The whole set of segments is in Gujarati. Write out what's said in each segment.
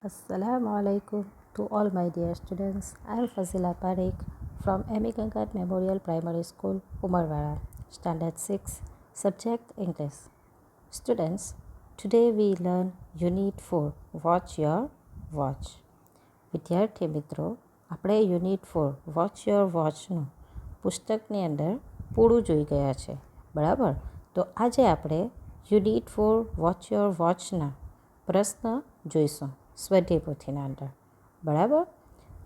Assalamu alaikum to all my dear students. I am Fazila Parekh from M.A. Gangat Memorial Primary School, Umarwara, Standard 6, Subject English. Students, today we learn Unit 4, Watch Your Watch. વિદ્યાર્થી મિત્રો, આપણે યુનિટ 4 વોચ યોર વોચનું પુસ્તકની અંદર પૂરું જોઈ ગયા છે, બરાબર? તો આજે આપણે યુનિટ 4 વોચ યોર વોચના પ્રશ્ન જોઈશું સ્વાધ્યાય પોથીના અંદર, બરાબર?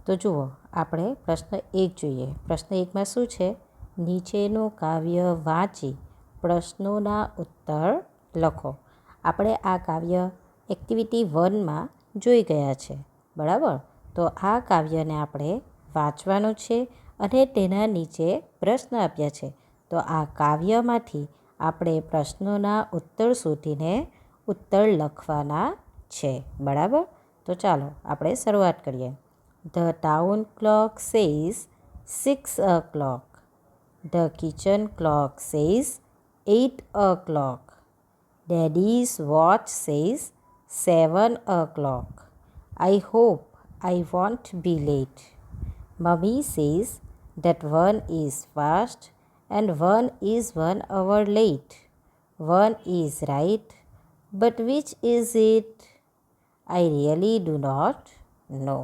તો જુઓ, આપણે પ્રશ્ન 1 જોઈએ. પ્રશ્ન 1માં શું છે? નીચેનું કાવ્ય વાંચી પ્રશ્નોના ઉત્તર લખો. આપણે આ કાવ્ય એક્ટિવિટી 1માં જોઈ ગયા છે, બરાબર? તો આ કાવ્યને આપણે વાંચવાનું છે અને તેના નીચે પ્રશ્ન આપ્યા છે. તો આ કાવ્યમાંથી આપણે પ્રશ્નોના ઉત્તર શોધીને ઉત્તર લખવાના છે, બરાબર? તો ચાલો આપણે શરૂઆત કરીએ. The town clock says 6 o'clock. The kitchen clock says 8 o'clock. Daddy's watch says 7 o'clock. I hope I won't be late. Mummy says that one is fast and one is 1 hour late. One is right, but which is it? I really do not know.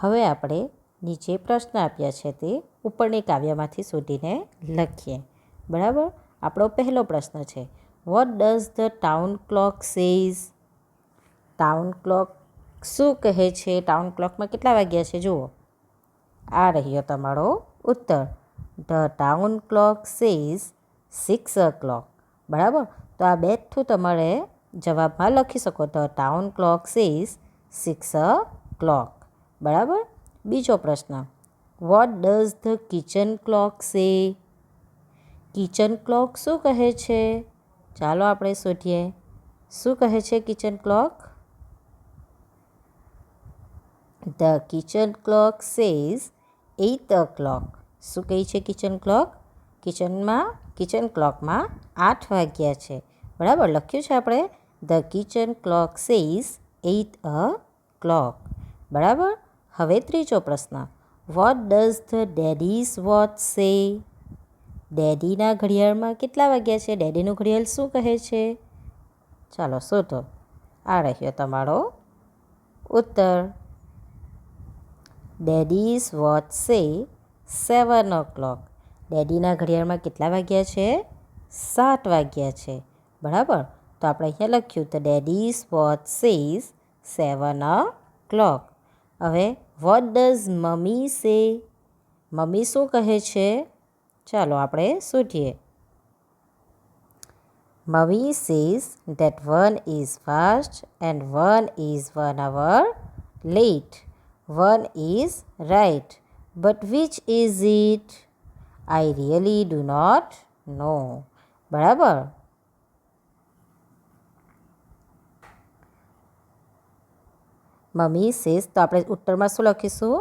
હવે આપણે નીચે પ્રશ્ન આપ્યા છે તે ઉપરની કાવ્યમાંથી શોધીને લખીએ, બરાબર? આપણો પહેલો પ્રશ્ન છે, what does the town clock says? Town clock શું કહે છે? ટાઉન ક્લોકમાં કેટલા વાગ્યા છે? જુઓ, આ રહ્યો તમારો ઉત્તર. The town clock says 6 o'clock, બરાબર? તો આ બેઠું તમારે જવાબમાં લખી શકો. The town clock says 6 o'clock, બરાબર? બીજો પ્રશ્ન, what does the kitchen clock સે? કિચન ક્લોક શું કહે છે? ચાલો આપણે શોધીએ. શું કહે છે kitchen clock? The kitchen clock says 8 o'clock. શું કહે છે કિચન ક્લોક? કિચન ક્લોકમાં 8 વાગ્યા છે, બરાબર? લખ્યું છે આપણે the kitchen clock says 8 o'clock, બરાબર? હવે ત્રીજો પ્રશ્ન, what does the daddy's watch સે? ડેડીના ઘડિયાળમાં કેટલા વાગ્યા છે? ડેડીનું ઘડિયાળ શું કહે છે? ચાલો શોધો. આ રહ્યો તમારો ઉત્તર. ડેડીઝ વોચ સે 7 o'clock. ડેડીના ઘડિયાળમાં કેટલા વાગ્યા છે? 7 વાગ્યા છે, બરાબર? તો આપણે અહીંયા લખ્યું તો ડેડીઝ વોચ સેઝ 7 o'clock. હવે વોટ ડઝ મમ્મી સે? મમ્મી શું કહે છે? ચાલો આપણે શોધીએ. Mummy says that one is fast and one is 1 hour late. One is right, but which is it? I really do not know. બરાબર? મમ્મી સેઝ, તો આપણે ઉત્તરમાં શું લખીશું?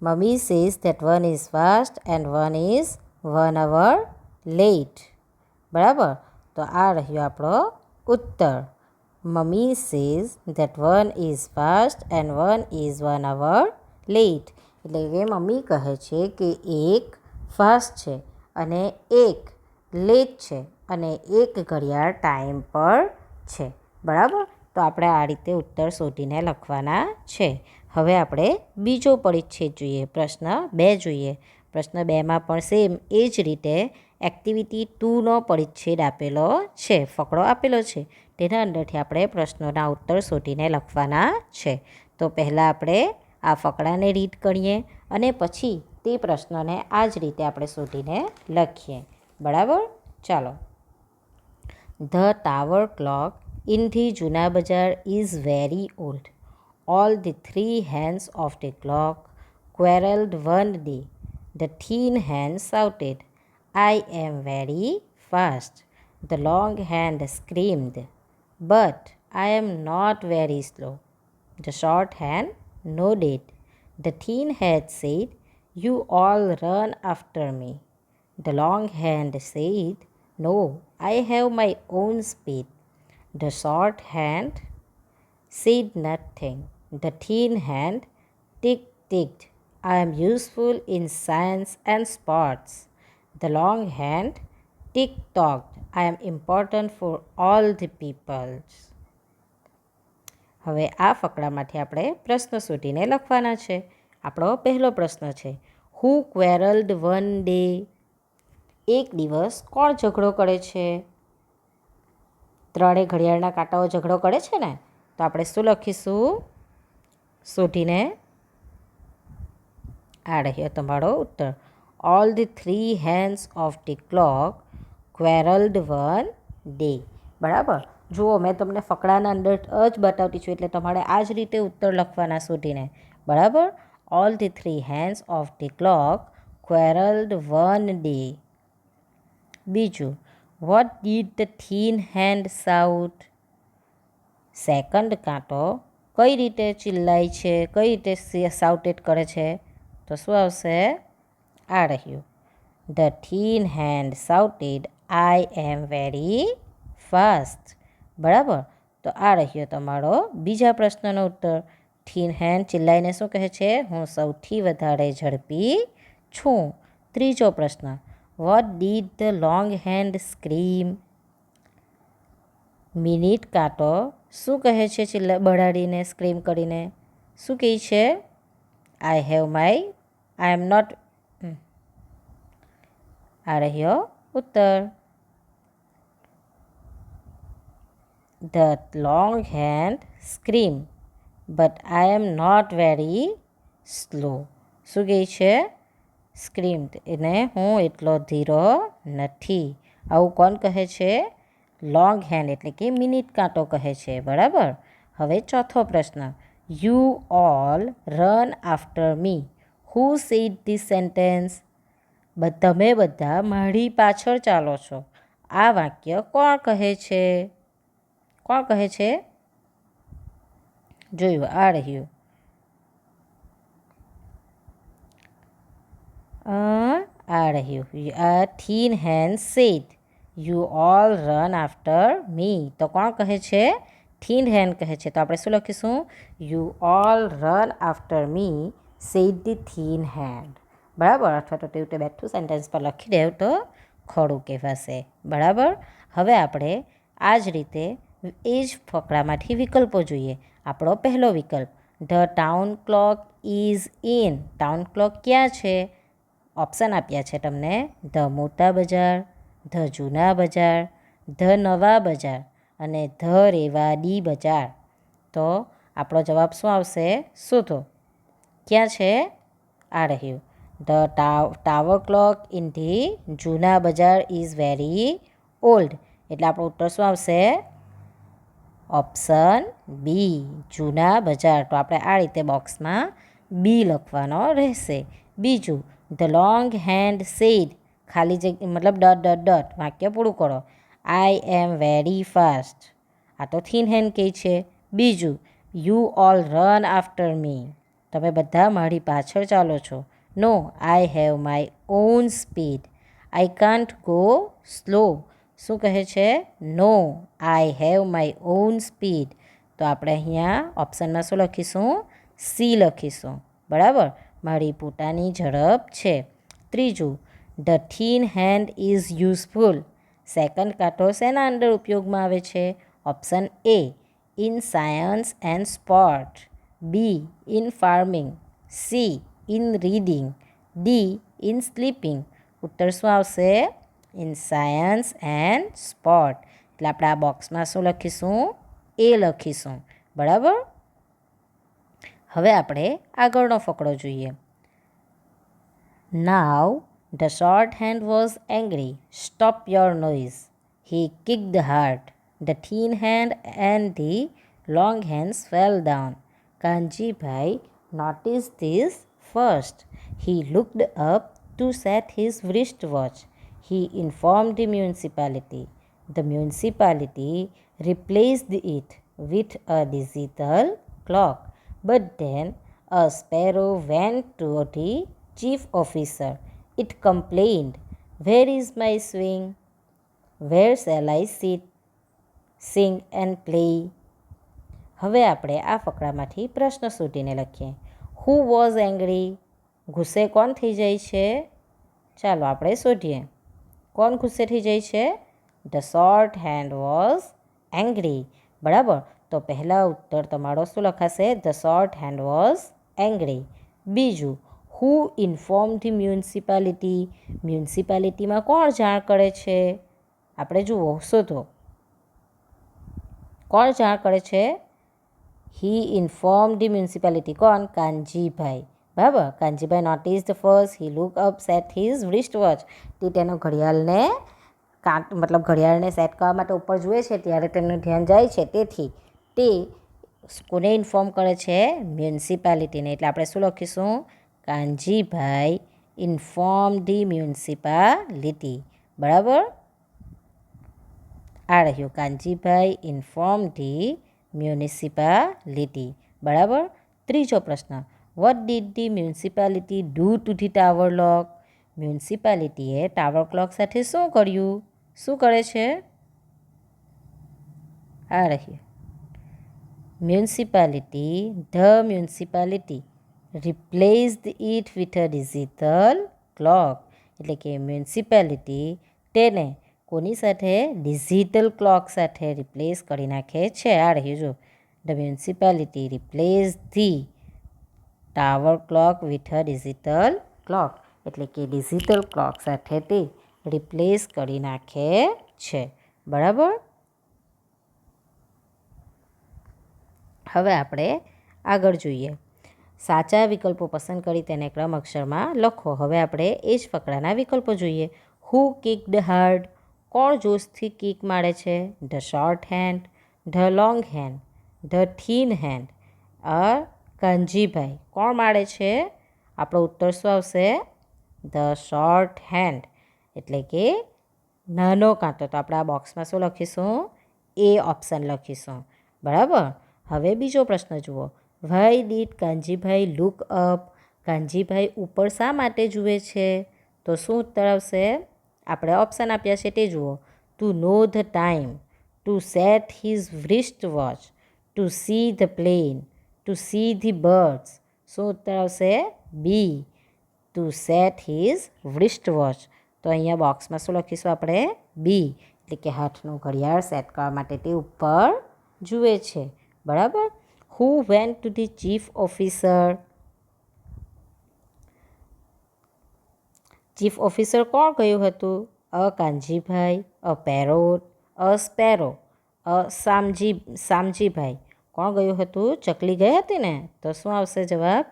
Mummy says that one is fast and one is 1 hour late, બરાબર? તો આ રહ્યો આપણો ઉત્તર. Mummy says that one is fast and one is 1 hour late. એટલે કે મમ્મી કહે છે કે એક ફાસ્ટ છે અને એક લેટ છે અને એક ઘડિયાળ ટાઈમ પર છે, બરાબર? તો આપણે આ રીતે ઉત્તર શોધીને લખવાના છે. હવે આપણે બીજો પરિચ્છેદ જોઈએ, પ્રશ્ન 2 જોઈએ. પ્રશ્ન 2માં પણ સેમ એ જ રીતે એક્ટિવિટી 2નો પરિચ્છેદ આપેલો છે, ફકડો આપેલો છે. તેના અંદરથી આપણે પ્રશ્નોના ઉત્તર શોધીને લખવાના છે. તો પહેલાં આપણે આ ફકડાને રીડ કરીએ અને પછી તે પ્રશ્નને આ જ રીતે આપણે શોધીને લખીએ, બરાબર? ચાલો. The tower clock in the Juna Bazaar is very old. All the 3 hands of the clock quarrelled one day. The thin hand shouted, I am very fast. The long hand screamed, but I am not very slow. The short hand nodded. The thin hand said, you all run after me. The long hand said, no, I have my own speed. The short hand said nothing. The thin hand ticked. I am useful in science and sports. The long hand tick-tocked. I am important for all the people. હવે આ ફકરામાંથી આપણે પ્રશ્ન શોધીને લખવાના છે. આપણો પહેલો પ્રશ્ન છે, હુ ક્વેરલ્ડ વન ડે? એક દિવસ કોણ ઝઘડો કરે છે? ત્રણેય ઘડિયાળના કાંટાઓ ઝઘડો કરે છે ને, તો આપણે શું લખીશું શોધીને? આ રહ્યો તમારો ઉત્તર. All the 3 hands of the clock quarrelled one day. બરાબર. જુઓ, મેં તમને ફકડાના અંદર જ બતાવતી છું, એટલે તમારે આ જ રીતે ઉત્તર લખવાના શોધીને. બરાબર. All the 3 hands of the clock quarrelled one day. બીજું, what did the thin hand shout? Second કાંટો કઈ રીતે ચિલ્લાય છે, કઈ રીતે સાઉટેડ કરે છે? તો શું આવશે? આ રહ્યું. The thin hand sautéed I am very fast. બરાબર. તો આ રહ્યો તમારો બીજા પ્રશ્નનો ઉત્તર. થીન હેન્ડ ચિલ્લાઈને શું કહે છે? હું સૌથી વધારે ઝડપી છું. ત્રીજો પ્રશ્ન, what did the long hand scream? Minute કાંટો શું કહે છે બળાડીને, સ્ક્રીમ કરીને? શું કહે છે? I am not. આ રહ્યો ઉત્તર. The long hand scream but I am not very slow. શું કહે છે? સ્ક્રીમ, એને હું એટલો ધીરો નથી. આવું કોણ કહે છે? લોંગ હેન્ડ એટલે કે મિનિટ કાંટો કહે છે. બરાબર. હવે ચોથો પ્રશ્ન, you all run after me. Who said this sentence? તમે બધા મારી પાછળ ચાલો છો. આ વાક્ય કોણ કહે છે? કોણ કહે છે? જોયું, આ રહ્યું. આ રહ્યું. આ thin hand said you all run after મી. તો કોણ કહે છે? થીન હેન્ડ કહે છે. તો આપણે શું લખીશું? You all run after me said the thin hand. બરાબર. અથવા તો તેવું તે બેઠું સેન્ટેન્સ પર લખી દેવું તો ખોડું કહેવાશે. બરાબર. હવે આપણે આ જ રીતે એ જ ફકરામાંથી વિકલ્પો જોઈએ. આપણો પહેલો વિકલ્પ, the town clock is in. Town clock ક્યાં છે? ઓપ્શન આપ્યા છે તમને, ધ મોટા બજાર, ધ જૂના બજાર, ધ નવા બજાર અને ધ રેવાડી બજાર. તો આપણો જવાબ શું આવશે? શોધો. ક્યાં છે? આ રહ્યું. The tower clock in the જૂના બજાર ઇઝ વેરી ઓલ્ડ. એટલે આપણો ઉત્તર શું આવશે? ઓપ્શન બી, જૂના બજાર. તો આપણે આ રીતે બોક્સમાં બી લખવાનો રહેશે. બીજું, ધ લોંગ હેન્ડ સેડ, ખાલી જગ્યા મતલબ ડોટ ડોટ ડોટ, વાક્ય પૂરું કરો. I am very fast. આ તો થીન હેન્ડ કહે છે. બીજું, you all run after me. તમે બધા મારી પાછળ ચાલો છો. No, I have my own speed. I can't go slow. શું કહે છે? No, I have my own speed. તો આપણે અહીંયા ઓપ્શનમાં શું લખીશું? સી લખીશું. બરાબર. મારી પોતાની ઝડપ છે. ત્રીજું, the thin hand is useful. Second કાંટો શેના અંદર ઉપયોગમાં આવે છે? Option A, in science and sport. B, in farming. C, in reading. D, in sleeping. ઉત્તર શું આવશે? In science and sport. એટલે આપણે આ બોક્સમાં શું લખીશું? એ લખીશું. બરાબર. હવે આપણે આગળનો ફકડો જોઈએ. Now the short hand was angry. Stop your noise. He kicked hard. The thin hand and the long hands fell down. Kanjibhai noticed this first. He looked up to set his wristwatch. He informed the municipality. The municipality replaced it with a digital clock. But then a sparrow went to the chief officer. It complained, "Where is my swing? Where shall I sit, sing and play?" હવે આપણે આ ફકરામાંથી પ્રશ્ન શોધીને લખીએ. Who was angry? ગુસ્સે કોણ થઈ જાય છે? ચાલો આપણે શોધીએ. કોણ ગુસ્સે થઈ જાય છે? The short hand was angry. બરાબર. તો પહેલા ઉત્તર તમારો શું લખાશે? The short hand was angry. બીજું, હુ ઇન્ફોર્મ ધી મ્યુનિસિપાલિટી? મ્યુનિસિપાલિટીમાં કોણ જાણ કરે છે? આપણે જુઓ, શોધો. કોણ જાણ કરે છે? હી ઇન્ફોર્મ ધી મ્યુનિસિપાલિટી. કોણ? કાનજીભાઈ. બરાબર. Kanjibhai notice the first he look up set his wrist watch. તે તેનો ઘડિયાળને ઘડિયાળને સેટ કરવા માટે ઉપર જુએ છે ત્યારે તેમનું ધ્યાન જાય છે. તેથી તે કોને ઇન્ફોર્મ કરે છે? મ્યુનિસિપાલિટીને. એટલે આપણે શું લખીશું? Kanjibhai inform the municipality. બરાબર. આ રહ્યું, કાનજીભાઈ ઇન્ફોર્મ ધી મ્યુનિસિપાલિટી. બરાબર. ત્રીજો પ્રશ્ન, what did the municipality do to the tower clock? મ્યુનિસિપાલિટીએ ટાવર ક્લોક સાથે શું કર્યું? શું કરે છે? આ રહ્યું, municipality replaced it with a digital clock. એટલે કે મ્યુનિસિપાલિટી તેને કોની સાથે? ડિજિટલ ક્લોક સાથે રિપ્લેસ કરી નાખે છે. આ રહ્યું, જો, the municipality replace the tower clock with a digital clock. એટલે કે ડિજિટલ ક્લોક સાથે તે રિપ્લેસ કરી નાખે છે. બરાબર. હવે આપણે આગળ જોઈએ. સાચા વિકલ્પો પસંદ કરી તેને ક્રમ અક્ષરમાં લખો. હવે આપણે એ જ ફકરાના વિકલ્પો જોઈએ. હુ કિક્ડ હાર્ડ? કોણ જોશથી કિક મારે છે? The short hand, the long hand, the thin hand. Kanjibhai. કોણ મારે છે? આપણો ઉત્તર શું આવશે? The short hand. એટલે કે નાનો કાંટો. તો આપણે આ બોક્સમાં શું લખીશું? એ ઓપ્શન લખીશું. બરાબર. હવે બીજો પ્રશ્ન જુઓ. Why did Kanjibhai look up? Kanjibhai ઉપર શા માટે જુએ છે? તો શું ઉત્તર આવશે? આપણે ઓપ્શન આપ્યા છે તે જુઓ. To know the time, to set his wrist watch, to see the plane, to see the birds. શું ઉત્તર આવશે? B, to set his wrist watch. તો અહીંયા બોક્સમાં શું લખીશું આપણે? બી. એટલે કે હાથનું ઘડિયાળ સેટ કરવા માટે તે ઉપર જુએ છે. બરાબર. Who went to the chief officer? Chief officer કોણ ગયું હતું? Kanjibhai, parrot, sparrow, Shamjibhai. કોણ ગયું હતું? ચકલી ગઈ હતી ને. તો શું આવશે જવાબ?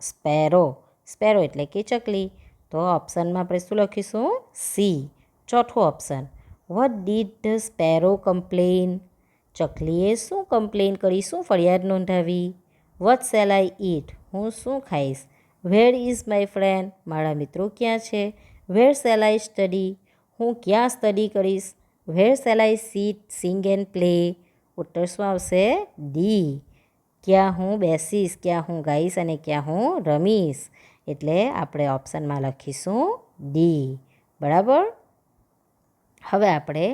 સ્પેરો. સ્પેરો એટલે કે ચકલી. તો ઓપ્શનમાં આપણે શું લખીશું? સી. ચોથો option, what did the sparrow complain? ચકલીએ શું કમ્પ્લેન કરી? શું ફરિયાદ નોંધાવી? What shall I eat? હું શું ખાઈશ? Where is my friend? મારા મિત્રો ક્યાં છે? Where shall I study? હું ક્યાં સ્ટડી કરીશ? Where shall I sit, sing and play? ઉત્તર શું આવશે? ડી. ક્યાં હું બેસીશ, ક્યાં હું ગાઈશ અને ક્યાં હું રમીશ. એટલે આપણે ઓપ્શનમાં લખીશું ડી. બરાબર. હવે આપણે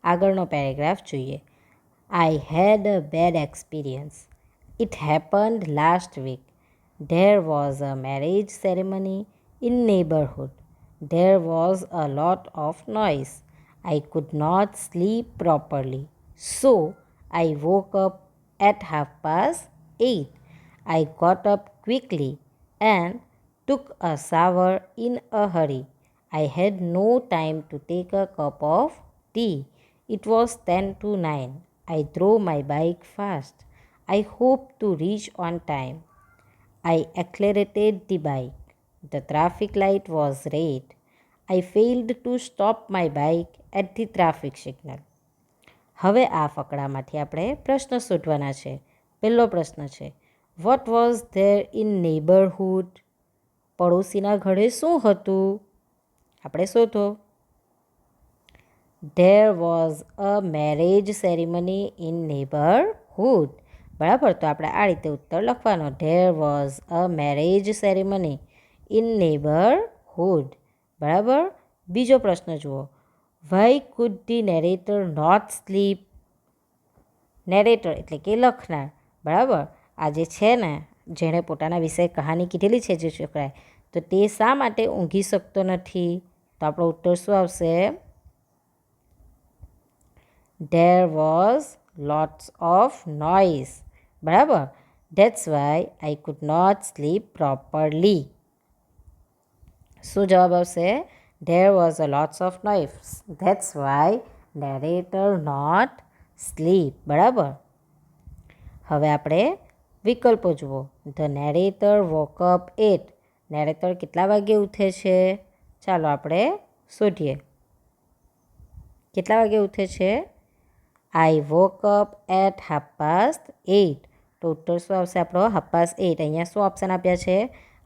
આગળનો પેરેગ્રાફ જોઈએ. I had a bad experience. It happened last week. There was a marriage ceremony in neighborhood. There was a lot of noise. I could not sleep properly. So I woke up at 8:30. I got up quickly and took a shower in a hurry. I had no time to take a cup of tea. It was 8:50. I drove my bike fast. I hoped to reach on time. I accelerated the bike. The traffic light was red. I failed to stop my bike at the traffic signal. હવે આ ફકરામાંથી આપણે પ્રશ્ન શોધવાના છે. પહેલો પ્રશ્ન છે, what was there in neighbourhood? પડોશીના ઘરે શું હતું? આપણે શોધો. There was a marriage ceremony in neighborhood. બરાબર. તો આપણે આ રીતે ઉત્તર લખવાનો. There was a marriage ceremony in neighborhood. બરાબર. બીજો પ્રશ્ન જુઓ. Why could the narrator not sleep? Narrator એટલે કે લખનાર બરાબર. આ જે છે ને, જેણે પોતાના વિશે કહાની કીધેલી છે જે છોકરાએ, તો તે શા માટે ઊંઘી શકતો નથી? તો આપણો ઉત્તર શું આવશે? There was lots of noise. બરાબર. That's why I could not sleep properly. શું જવાબ આવશે? There was a lots of noise. That's why narrator not sleep. બરાબર. હવે આપણે વિકલ્પો જુઓ. The narrator woke up 8. Narrator કેટલા વાગે ઉઠે છે? ચાલો આપણે શોધીએ. કેટલા વાગે ઉઠે છે? I woke up at 8:30. તો ઉત્તર શું આવશે આપણો? 8:30. અહીંયા શું ઓપ્શન આપ્યા છે?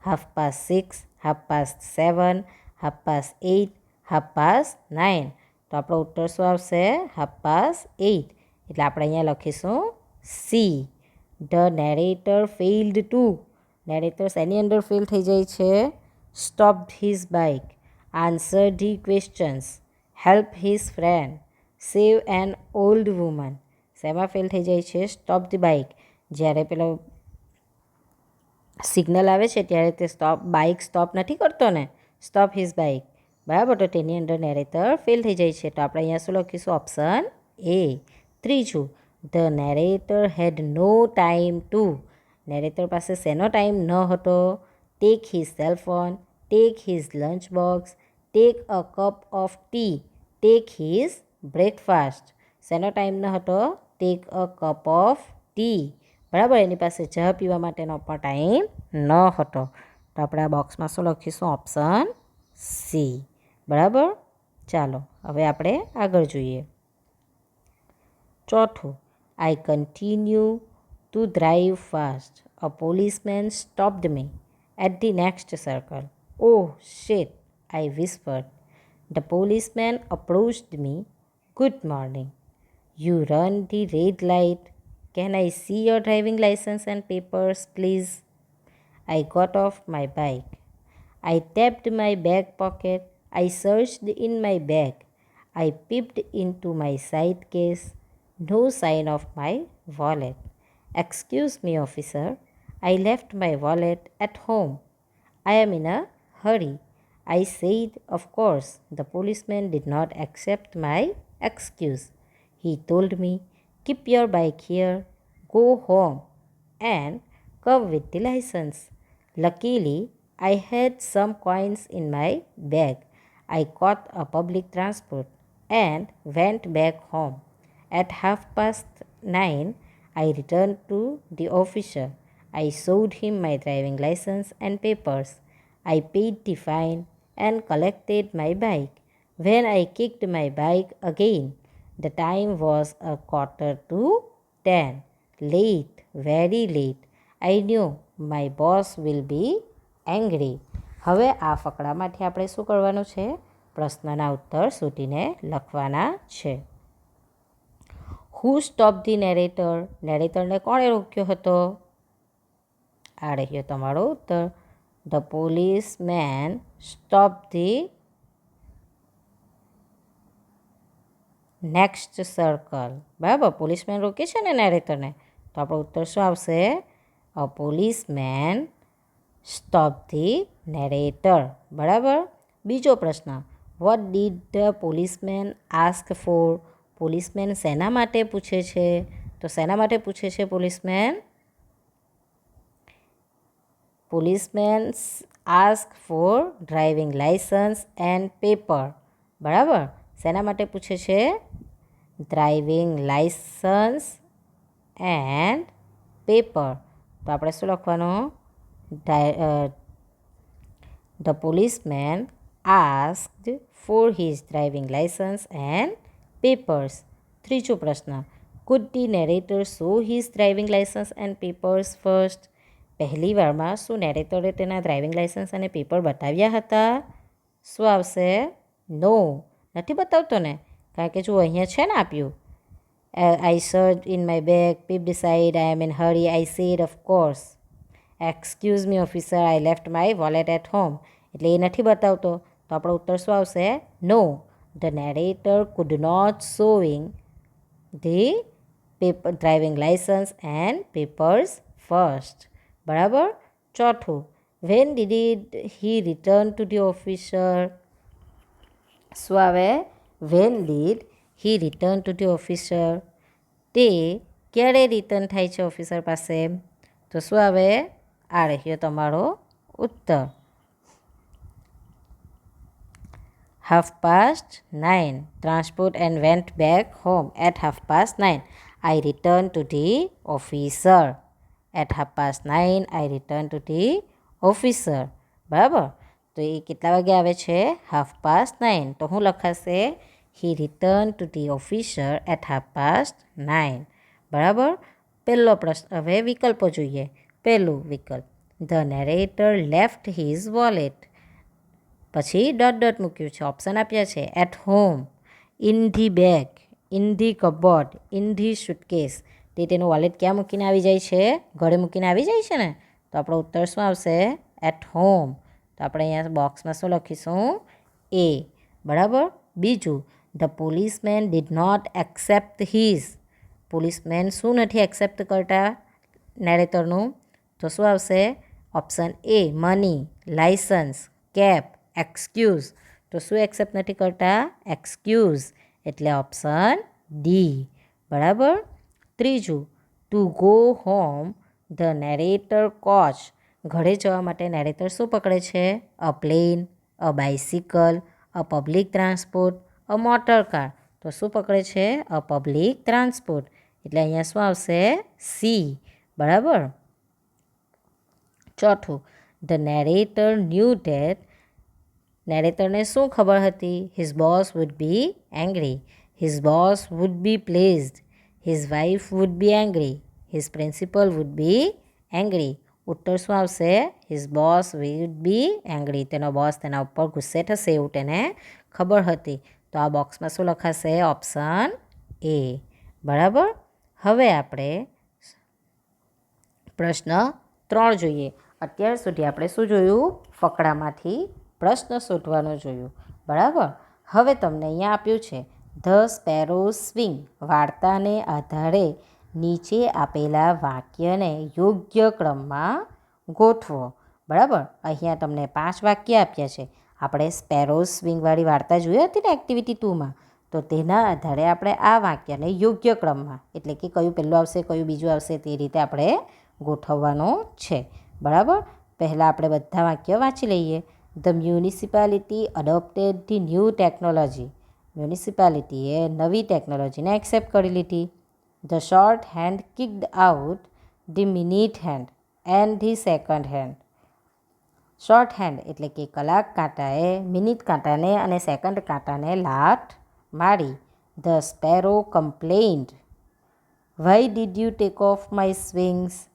6:30, 7:30, 8:30, 9:30. તો આપણો ઉત્તર શું આવશે? 8:30. એટલે આપણે અહીંયા લખીશું C. The narrator failed to. Narrator શેની અંદર ફેલ થઈ જાય છે? Stopped his bike, answer the questions, help his friend, save an old woman. શેમાં ફેલ થઈ જાય છે? Stop the bike. જ્યારે પેલો સિગ્નલ આવે છે ત્યારે તે બાઇક સ્ટોપ નથી કરતો ને, સ્ટોપ હિઝ બાઇક. બરાબર. તો તેની અંદર નેરેટર ફેલ થઈ જાય છે. તો આપણે અહીંયા શું લખીશું? Option A. ત્રીજું, the narrator had no time to. Narrator પાસે શેનો ટાઈમ ન હતો? Take his cellphone, take his lunch box, take a cup of tea, take his breakfast. શેનો ટાઈમ ન હતો? Take a cup of tea. બરાબર. એની પાસે ચા પીવા માટેનો પણ ટાઈમ ન હતો. તો આપણે આ બોક્સમાં શું લખીશું? Option C. બરાબર. ચાલો હવે આપણે આગળ જોઈએ. ચોથું, I continue to drive fast. A policeman stopped me at the next circle. Oh shit, I whispered. The policeman approached me. Good morning. You run the red light. Can I see your driving license and papers, please? I got off my bike. I tapped my back pocket. I searched in my bag. I peeped into my side case. No sign of my wallet. Excuse me, officer. I left my wallet at home. I am in a hurry. I said, of course. The policeman did not accept my excuse. He told me, keep your bike here, go home, and come with the license. Luckily, I had some coins in my bag. I caught a public transport and went back home. At 9:30, I returned to the officer. I showed him my driving license and papers. I paid the fine and collected my bike. When I kicked my bike again, the time was 9:45. Late, very late. I knew my boss will be angry. હવે આ ફકરામાંથી આપણે શું કરવાનું છે? પ્રશ્નના ઉત્તર શોધીને લખવાના છે. હુ સ્ટોપ ધી નેરેટર. નેરેટરને કોણે રોક્યો હતો? આ રહ્યો તમારો ઉત્તર. The policeman stop the next circle. બરાબર. પોલીસમેન રોકે છે ને નેરેટરને. તો આપણો ઉત્તર શું આવશે? A policeman stop the narrator. બરાબર. બીજો પ્રશ્ન, what did the policeman ask for. Policeman શેના માટે પૂછે છે? તો શેના માટે પૂછે છે policeman? Policeman ask for driving licence and paper. બરાબર. શેના માટે પૂછે છે? Driving licence and paper. તો આપણે શું લખવાનું? The policeman asked for his driving licence and papers. ત્રીજો પ્રશ્ન, food the narrator show his driving licence and papers first. પહેલી વારમાં શું નેરેટરે તેના ડ્રાઇવિંગ લાઇસન્સ અને પેપર બતાવ્યા હતા? શું આવશે? નો, નથી બતાવતો ને, કારણ કે જુઓ અહીંયા છે ને આપ્યું. I search in my bag, peep decide, I am in hurry, I said of course. Excuse me officer, I left my wallet at home. એટલે એ નથી બતાવતો. તો આપણો ઉત્તર શું આવશે? No. The narrator could not showing the paper driving licence and papers first. બરાબર. ચોથું, when did he return to the officer. શું આવે? When did he return to the officer. તે ક્યારે રિટર્ન થાય છે ઓફિસર પાસે? તો શું આવે? આ રહ્યો તમારો ઉત્તર. 9:30. Transport and went back home at 9:30. I returned to the officer. At 9:30 I returned to the officer. બરાબર. તો એ કેટલા વાગે આવે છે? 9:30. તો શું લખાશે? He returned to the officer at 9:30. બરાબર. પહેલો પ્રશ્ન. હવે વિકલ્પો જોઈએ. પહેલું વિકલ્પ, The narrator left his wallet. પછી ડોટ ડોટ મૂક્યું છે, ઓપ્શન આપ્યા છે. At home, in the bag, in the cupboard, in the suitcase. તે તેનું વોલેટ ક્યાં મૂકીને આવી જાય છે? ઘરે મૂકીને આવી જાય છે ને. તો આપણો ઉત્તર શું આવશે? At home. તો આપણે અહીંયા બોક્સમાં શું લખીશું? એ. બરાબર. બીજું, the policeman did not accept his. Policeman શું નથી એક્સેપ્ટ કરતા નેરેટરનું? તો શું આવશે? Option A, money, licence, cap, excuse. તો શું એક્સેપ્ટ નથી કરતા? એક્સક્યુઝ. એટલે ઓપ્શન ડી. બરાબર. ત્રીજું, to go home the narrator coach. ઘરે જવા માટે નેરેટર શું પકડે છે? A plane, a bicycle, a public transport, a motor car. તો શું પકડે છે? A public transport. એટલે અહીંયા શું આવશે? સી. બરાબર. ચોથું, ધ નેરેટર ન્યૂ ધેટ. નેરેટરને શું ખબર હતી? His boss would be angry, his boss would be pleased, his wife would be angry, his principal would be angry. ઉત્તર શું આવશે? His boss would be angry. તેનો બોસ તેના ઉપર ગુસ્સે થશે એવું તેને ખબર હતી. તો આ બોક્સમાં શું લખાશે? Option A. બરાબર. હવે આપણે પ્રશ્ન 3 જોઈએ. અત્યાર સુધી આપણે શું જોયું? ફકરામાંથી પ્રશ્ન શોધવાનું જોયું. બરાબર. હવે તમને અહીંયા આપ્યું છે ધ સ્પેરો સ્વિંગ. વાર્તાને આધારે નીચે આપેલા વાક્યને યોગ્ય ક્રમમાં ગોઠવો. બરાબર. અહીંયા તમને 5 વાક્ય આપ્યા છે. આપણે સ્પેરો સ્વિંગવાળી વાર્તા જોઈ હતી ને એક્ટિવિટી 2માં. તો તેના આધારે આપણે આ વાક્યને યોગ્ય ક્રમમાં, એટલે કે કયું પહેલું આવશે, કયું બીજું આવશે, તે રીતે આપણે ગોઠવવાનું છે. બરાબર. પહેલાં આપણે બધા વાક્ય વાંચી લઈએ. The municipality adopted the new technology. મ્યુનિસિપાલિટીએ નવી ટેકનોલોજીને એક્સેપ્ટ કરી લીધી. The short hand kicked out the minute hand and the second hand. Short hand એટલે કે કલાક કાંટાએ મિનિટ કાંટાને અને સેકન્ડ કાંટાને લાત મારી. The sparrow complained, why did you take off my swings.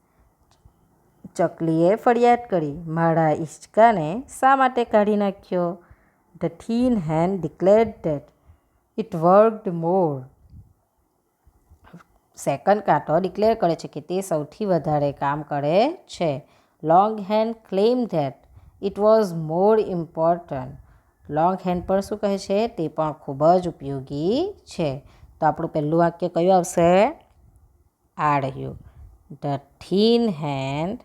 ચકલીએ ફરિયાદ કરી, મારા હિંચકાને શા માટે કાઢી નાખ્યો. The thin hand declared that it worked more. Second કાંટો ડિક્લેર કરે છે કે તે સૌથી વધારે કામ કરે છે. Long hand claim that it was more important. Long hand પણ શું કહે છે? તે પણ ખૂબ જ ઉપયોગી છે. તો આપણું પહેલું વાક્ય કયું આવશે? આ રહ્યું. The thin hand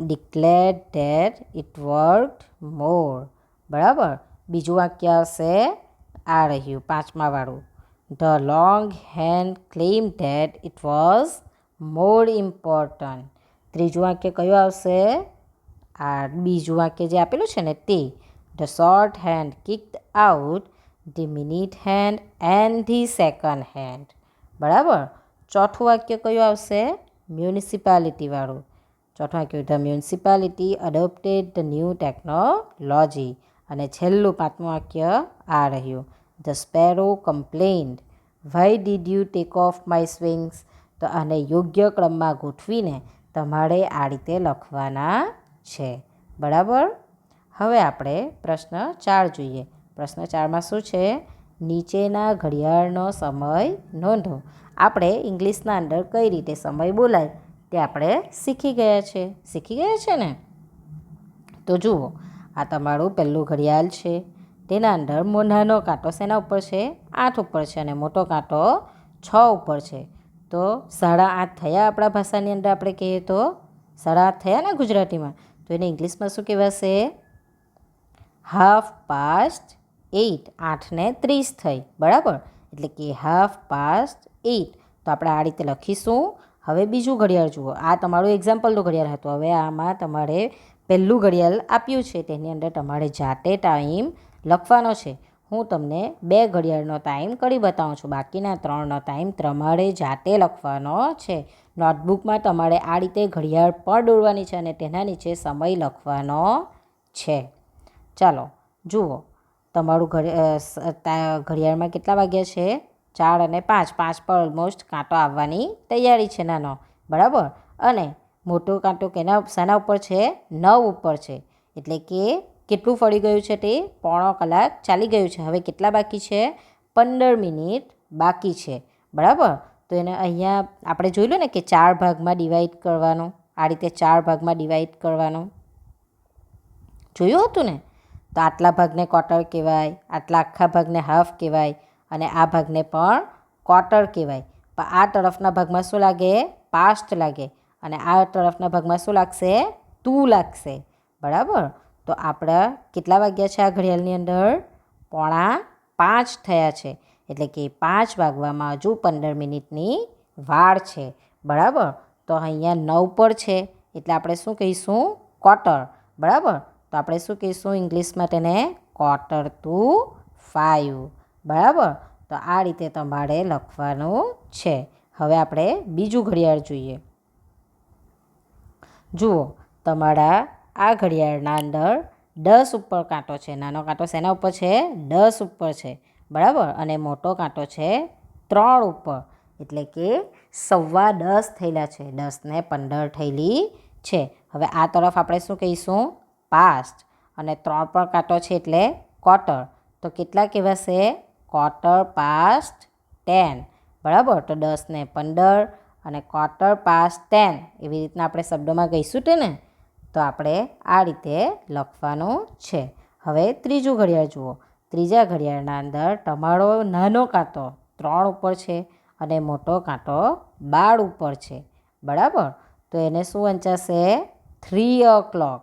declared that it worked more. બરાબર. બીજું વાક્ય આવશે આ રહ્યું, 5મા વાળું. The long hand claimed that it was more important. ત્રીજું વાક્ય કયું આવશે? આ બીજું વાક્ય જે આપેલું છે ને તે. The short hand kicked out the minute hand and the second hand. બરાબર. ચોથું વાક્ય કયું આવશે? મ્યુનિસિપાલિટી વાળું. ચોથું વાક્ય, the municipality adopted the new technology. અને છેલ્લું 5મું વાક્ય આ રહ્યું. The sparrow complained, why did you take off my swings. તો આને યોગ્ય ક્રમમાં ગોઠવીને તમારે આ રીતે લખવાના છે. બરાબર. હવે આપણે પ્રશ્ન 4 જોઈએ. પ્રશ્ન 4માં શું છે? નીચેના ઘડિયાળનો સમય નોંધો. આપણે ઇંગ્લિશના અંદર કઈ રીતે સમય બોલાય તે આપણે શીખી ગયા છે ને. તો જુઓ, આ તમારું પહેલું ઘડિયાળ છે. તેના અંદર નાનો કાંટો શેના ઉપર છે? 8 ઉપર છે અને મોટો કાંટો 6 ઉપર છે. તો 8:30 થયા આપણા ભાષાની અંદર આપણે કહીએ તો 8:30 થયા ને ગુજરાતીમાં, તો એને ઇંગ્લિશમાં શું કહેવાશે? 8:30. 8:30 થઈ, બરાબર. એટલે કે 8:30. તો આપણે આ રીતે લખીશું. હવે બીજું ઘડિયાળ જુઓ. આ તમારું એક્ઝામ્પલનું ઘડિયાળ હતું. હવે આમાં તમારે પહેલું ઘડિયાળ આપ્યું છે, તેની અંદર તમારે જાતે ટાઈમ લખવાનો છે. હું તમને 2 ઘડિયાળનો ટાઈમ કરી બતાવું છું. બાકીના 3નો ટાઈમ તમારે જાતે લખવાનો છે. નોટબુકમાં તમારે આ રીતે ઘડિયાળ પણ દોરવાની છે અને તેના નીચે સમય લખવાનો છે. ચાલો જુઓ, તમારું ઘડિયાળમાં કેટલા વાગ્યા છે? 4 અને 5. 5 પર ઓલમોસ્ટ કાંટો આવવાની તૈયારી છે નાનો, બરાબર. અને મોટો કાંટો શાના ઉપર છે? 9 ઉપર છે. એટલે કે કેટલું ફળી ગયું છે? તે 1/4 કલાક ચાલી ગયું છે. હવે કેટલા બાકી છે? 15 મિનિટ બાકી છે, બરાબર. તો એને અહીંયા આપણે જોઈ લો ને કે 4 ભાગમાં ડિવાઈડ કરવાનું. આ રીતે 4 ભાગમાં ડિવાઈડ કરવાનું જોયું હતું ને? તો આટલા ભાગને ક્વાર્ટર કહેવાય, આટલા આખા ભાગને હાફ કહેવાય અને આ ભાગને પણ ક્વાર્ટર કહેવાય. પણ આ તરફના ભાગમાં શું લાગે? પાસ્ટ લાગે. અને આ તરફના ભાગમાં શું લાગશે? ટુ લાગશે, બરાબર. તો આપણા કેટલા વાગ્યા છે આ ઘડિયાળની અંદર? 4:45 થયા છે. એટલે કે 5 વાગવામાં હજુ 15 મિનિટની વાર છે, બરાબર. તો અહીંયા 9 પર છે એટલે આપણે શું કહીશું? ક્વાર્ટર, બરાબર. તો આપણે શું કહીશું ઇંગ્લિશમાં તેને? 4:45, બરાબર. તો આ રીતે તમારે લખવાનું છે. હવે આપણે બીજું ઘડિયાળ જોઈએ. જુઓ, તમારા આ ઘડિયાળના અંદર 10 ઉપર કાંટો છે. નાનો કાંટો શેના ઉપર છે? 10 ઉપર છે, બરાબર. અને મોટો કાંટો છે 3 ઉપર. એટલે કે 10:15 થયેલા છે. 10 ને 15 થયેલી છે. હવે આ તરફ આપણે શું કહીશું? પાસ્ટ. અને 3 પર કાંટો છે એટલે ક્વાર્ટર. તો કેટલા કહેવાશે? 10:15, બરાબર. તો 10 ને 15 અને 10:15 એવી રીતના આપણે શબ્દોમાં કહીશું તે ને. તો આપણે આ રીતે લખવાનું છે. હવે ત્રીજું ઘડિયાળ જુઓ. ત્રીજા ઘડિયાળના અંદર તમારો નાનો કાંટો 3 ઉપર છે અને મોટો કાંટો 12 ઉપર છે, બરાબર. તો એને શું વંચાશે? 3 o'clock,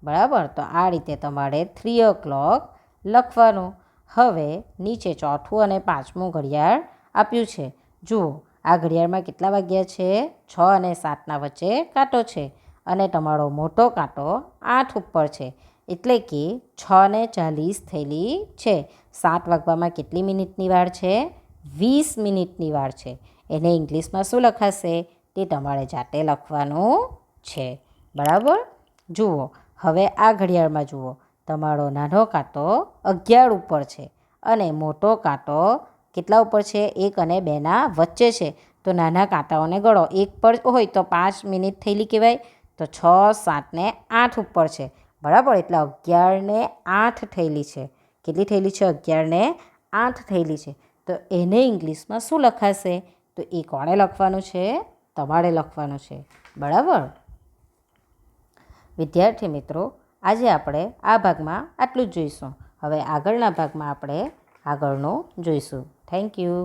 બરાબર. તો આ રીતે તમારે 3 o'clock લખવાનું. હવે નીચે ચોથું અને 5મું ઘડિયાળ આપ્યું છે. જુઓ, આ ઘડિયાળમાં કેટલા વાગ્યા છે? 6 અને 7ના વચ્ચે કાંટો છે અને તમારો મોટો કાંટો 8 ઉપર છે. એટલે કે 6:40 થયેલી છે. 7 વાગવામાં કેટલી મિનિટની વાર છે? 20 મિનિટની વાર છે. એને ઇંગ્લિશમાં શું લખાશે? તે તમારે જાતે લખવાનું છે, બરાબર. જુઓ, હવે આ ઘડિયાળમાં જુઓ, તમારો નાનો કાંટો 11 ઉપર છે અને મોટો કાંટો કેટલા ઉપર છે? 1 અને 2ના વચ્ચે છે. તો નાના કાંટાઓને ગણો. 1 પર હોય તો 5 મિનિટ થયેલી કહેવાય. તો 6, 7 ને 8 ઉપર છે, બરાબર. એટલે 11 ને 8 થયેલી છે. કેટલી થયેલી છે? 11 ને 8 થયેલી છે. તો એને ઇંગ્લિશમાં શું લખાશે? તો એ કોણે લખવાનું છે? તમારે લખવાનું છે, બરાબર. વિદ્યાર્થી મિત્રો, આજે આપણે આ ભાગમાં આટલું જ જોઈશું. હવે આગળના ભાગમાં આપણે આગળનું જોઈશું. Thank you.